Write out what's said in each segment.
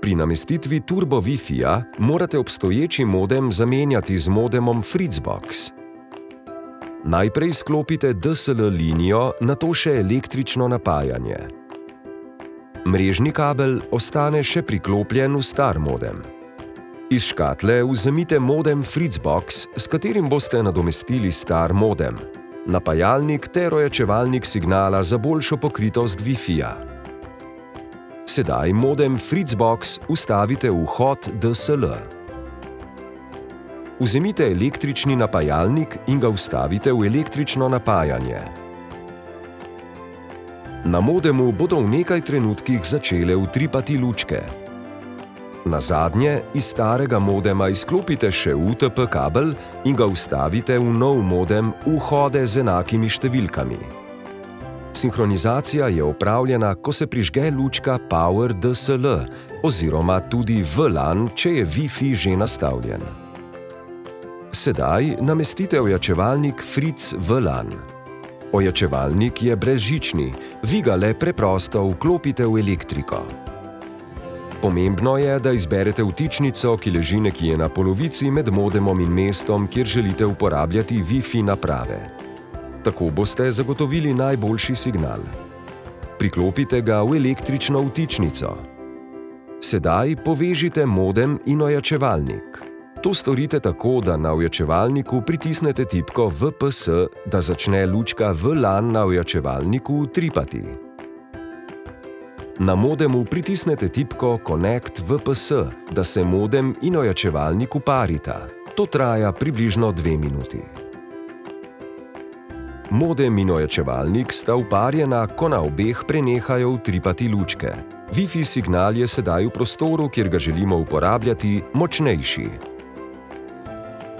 Pri namestitvi Turbo Wi-Fija morate obstoječi modem zamenjati z modemom Fritzbox. Najprej sklopite DSL linijo, nato še električno napajanje. Mrežni kabel ostane še priklopljen v star modem. Iz škatle vzemite modem Fritzbox, s katerim boste nadomestili star modem, napajalnik ter ojačevalnik signala za boljšo pokritost Wi-Fija. Sedaj modem Fritzbox vstavite v vhod DSL. Vzemite električni napajalnik in ga vstavite v električno napajanje. Na modemu bodo v nekaj trenutkih začele utripati lučke. Nazadnje iz starega modema izklopite še UTP kabel in ga vstavite v nov modem v vhode z enakimi številkami. Sinhronizacija je opravljena, ko se prižge lučka Power DSL oziroma tudi VLAN, če je Wi-Fi že nastavljen. Sedaj namestite ojačevalnik Fritz VLAN. Ojačevalnik je brezžični, vi ga le preprosto vklopite v elektriko. Pomembno je, da izberete vtičnico, ki leži nekje na polovici med modemom in mestom, kjer želite uporabljati Wi-Fi naprave. Tako boste zagotovili najboljši signal. Priklopite ga v električno vtičnico. Sedaj povežite modem in ojačevalnik. To storite tako, da na ojačevalniku pritisnete tipko VPS, da začne lučka VLAN na ojačevalniku utripati. Na modemu pritisnete tipko Connect VPS, da se modem in ojačevalnik uparita. To traja približno 2 minuti. Modem in ojačevalnik sta uparjena, ko na obeh prenehajo utripati lučke. Wi-Fi signal je sedaj v prostoru, kjer ga želimo uporabljati, močnejši.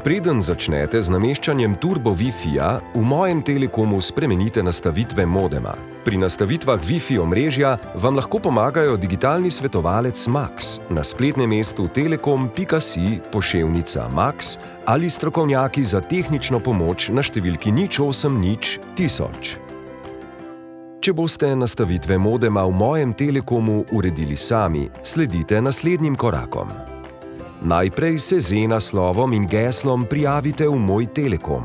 Preden začnete z nameščanjem Turbo Wi-Fija, v mojem Telekomu spremenite nastavitve modema. Pri nastavitvah Wi-Fi omrežja vam lahko pomagajo digitalni svetovalec Max na spletnem mestu telekom.si/Max ali strokovnjaki za tehnično pomoč na številki 0800 1000. Če boste nastavitve modema v mojem Telekomu uredili sami, sledite naslednjim korakom. Najprej se z e-naslovom in geslom prijavite v Moj Telekom.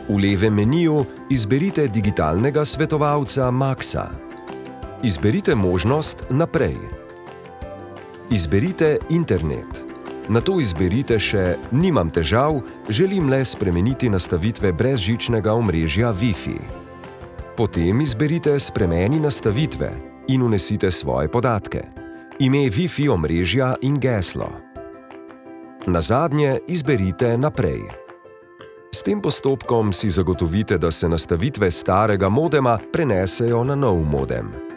V levem meniju izberite digitalnega svetovalca Maxa. Izberite možnost Naprej. Izberite Internet. Nato izberite še Nimam težav, želim le spremeniti nastavitve brezžičnega omrežja Wi-Fi. Potem izberite Spremeni nastavitve in vnesite svoje podatke. Ime Wi-Fi omrežja in geslo. Nazadnje izberite Naprej. S tem postopkom si zagotovite, da se nastavitve starega modema prenesejo na nov modem.